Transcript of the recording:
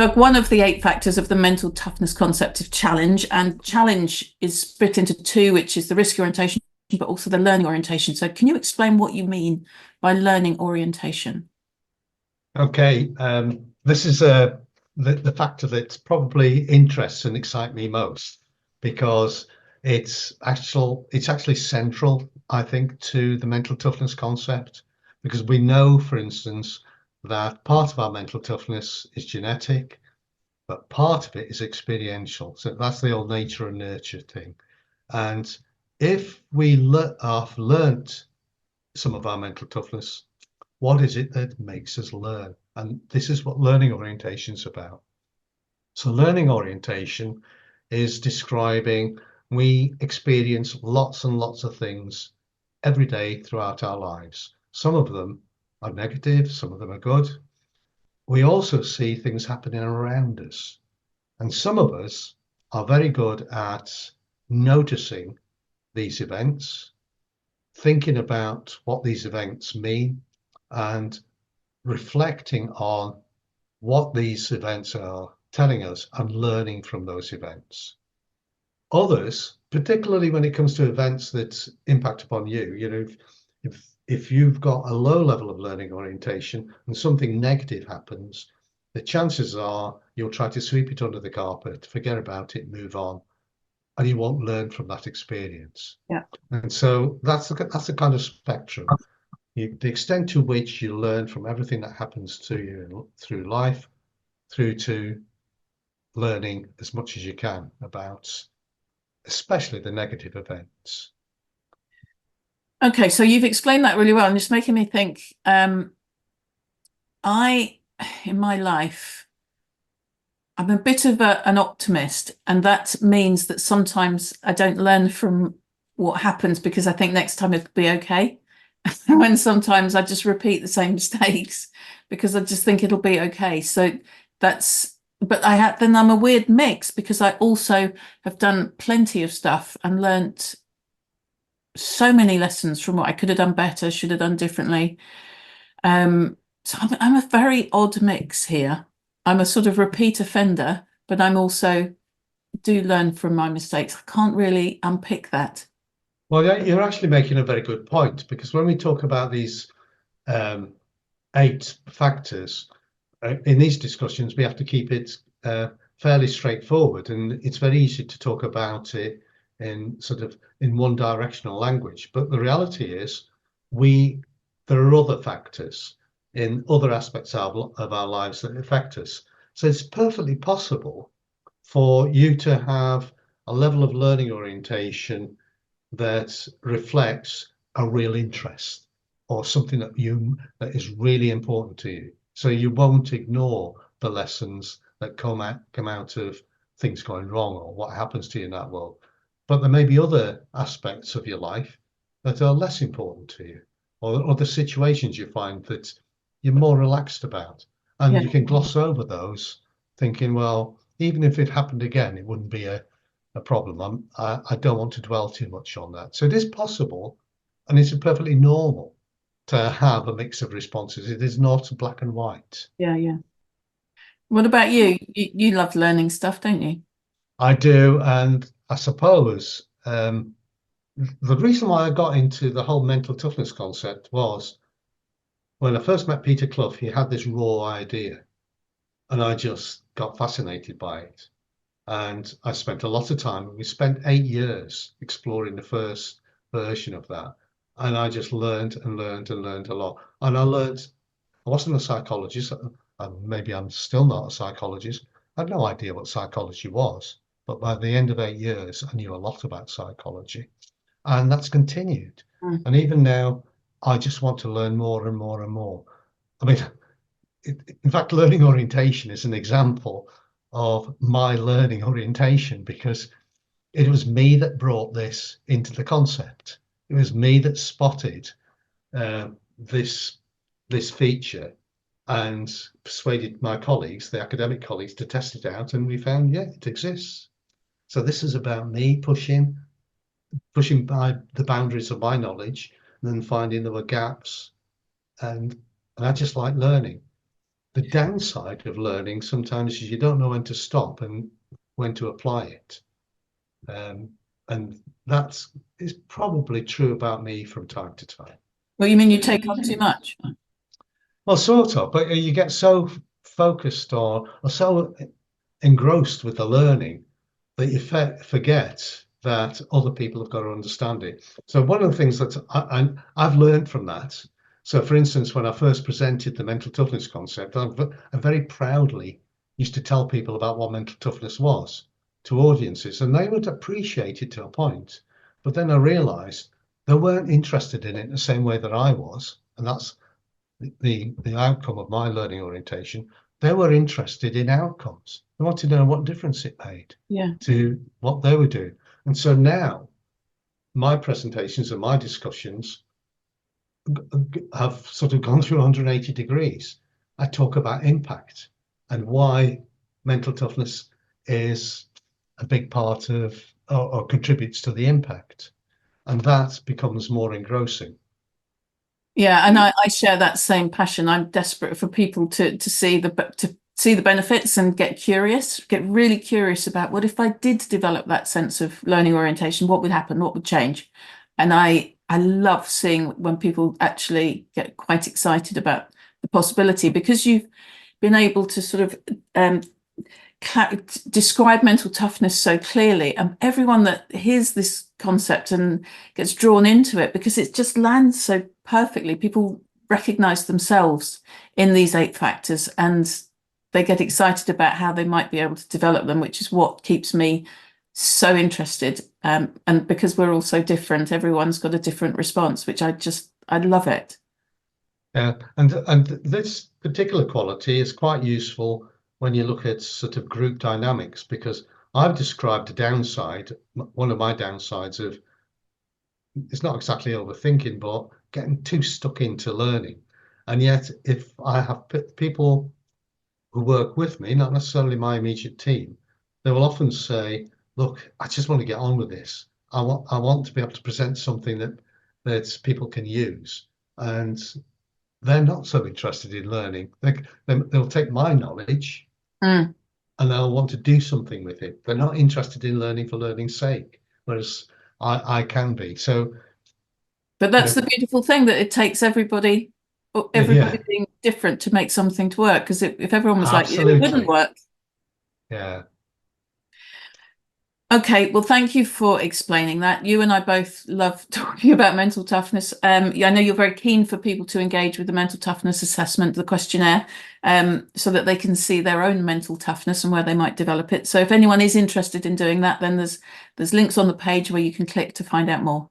Doug, one of the 8 factors of the mental toughness concept of challenge, and challenge is split into two, which is the risk orientation, but also the learning orientation. So can you explain what you mean by learning orientation? Okay, this is the factor that probably interests and excites me most, because it's actually central, I think, to the mental toughness concept, because we know, for instance, that part of our mental toughness is genetic, but part of it is experiential. So that's the old nature and nurture thing. And if we have learnt some of our mental toughness, what is it that makes us learn? And this is what learning orientation is about. So learning orientation is describing we experience lots and lots of things every day throughout our lives. Some of them are negative, some of them are good. We also see things happening around us. And some of us are very good at noticing these events, thinking about what these events mean, and reflecting on what these events are telling us and learning from those events. Others, particularly when it comes to events that impact upon you, if you've got a low level of learning orientation and something negative happens, the chances are you'll try to sweep it under the carpet, forget about it, move on, and you won't learn from that experience. Yeah. And so that's the kind of spectrum. The extent to which you learn from everything that happens to you through life, through to learning as much as you can about especially the negative events. Okay, so you've explained that really well, and it's making me think, in my life, I'm a bit of an optimist, and that means that sometimes I don't learn from what happens because I think next time it'll be okay. When sometimes I just repeat the same mistakes because I just think it'll be okay. So but then I'm a weird mix, because I also have done plenty of stuff and learnt so many lessons from what I could have done better, should have done differently. So I'm a very odd mix here. I'm a sort of repeat offender, but I'm also do learn from my mistakes. I can't really unpick that. Well, yeah, you're actually making a very good point, because when we talk about these 8 factors in these discussions, we have to keep it fairly straightforward, and it's very easy to talk about it in sort of in one directional language. But the reality is, there are other factors in other aspects of our lives that affect us. So it's perfectly possible for you to have a level of learning orientation that reflects a real interest or something that is really important to you. So you won't ignore the lessons that come out of things going wrong or what happens to you in that world. But there may be other aspects of your life that are less important to you, or other situations you find that you're more relaxed about. And Yeah. you can gloss over those, thinking, well, even if it happened again, it wouldn't be a problem. I don't want to dwell too much on that. So it is possible, and it's perfectly normal to have a mix of responses. It is not black and white. Yeah, yeah. What about you? You love learning stuff, don't you? I do, and I suppose the reason why I got into the whole mental toughness concept was when I first met Peter Clough. He had this raw idea, and I just got fascinated by it. And I spent a lot of time. We spent 8 years exploring the first version of that, and I just learned and learned and learned a lot. And I wasn't a psychologist, and maybe I'm still not a psychologist. I had no idea what psychology was, but by the end of 8 years, I knew a lot about psychology, and that's continued. Mm. And even now, I just want to learn more and more and more. I mean, in fact, learning orientation is an example of my learning orientation, because it was me that brought this into the concept. It was me that spotted this feature and persuaded my colleagues, the academic colleagues, to test it out, and we found, yeah, it exists. So this is about me pushing by the boundaries of my knowledge, and then finding there were gaps, and I just like learning. The downside of learning sometimes is you don't know when to stop and when to apply it. And that is probably true about me from time to time. Well, you mean you take on too much? Well, sort of, but you get so focused or so engrossed with the learning that you forget that other people have got to understand it. So one of the things that I've learned from that. So for instance, when I first presented the mental toughness concept, I very proudly used to tell people about what mental toughness was to audiences, and they would appreciate it to a point. But then I realized they weren't interested in it the same way that I was. And that's the outcome of my learning orientation. They were interested in outcomes. They wanted to know what difference it made to what they were doing. And so now my presentations and my discussions have sort of gone through 180 degrees. I talk about impact and why mental toughness is a big part of or contributes to the impact. And that becomes more engrossing. Yeah, and I share that same passion. I'm desperate for people to see the benefits and get curious, get really curious about what if I did develop that sense of learning orientation, what would happen, what would change? And I love seeing when people actually get quite excited about the possibility, because you've been able to sort of describe mental toughness so clearly, and everyone that hears this concept and gets drawn into it, because it just lands so perfectly. People recognize themselves in these 8 factors and they get excited about how they might be able to develop them, which is what keeps me so interested. And because we're all so different, everyone's got a different response, which I love it. Yeah, and this particular quality is quite useful when you look at sort of group dynamics, because I've described a downside, one of my downsides of, it's not exactly overthinking, but getting too stuck into learning. And yet, if I have people who work with me, not necessarily my immediate team, they will often say, look, I just want to get on with this. I want to be able to present something that people can use. And they're not so interested in learning. They'll take my knowledge and they'll want to do something with it. They're not interested in learning for learning's sake, whereas I can be. So, but that's the beautiful thing, that it takes everybody being different to make something to work. Because if everyone was like, it wouldn't work. Yeah. Okay, well, thank you for explaining that. You and I both love talking about mental toughness. I know you're very keen for people to engage with the mental toughness assessment, the questionnaire, so that they can see their own mental toughness and where they might develop it. So if anyone is interested in doing that, then there's links on the page where you can click to find out more.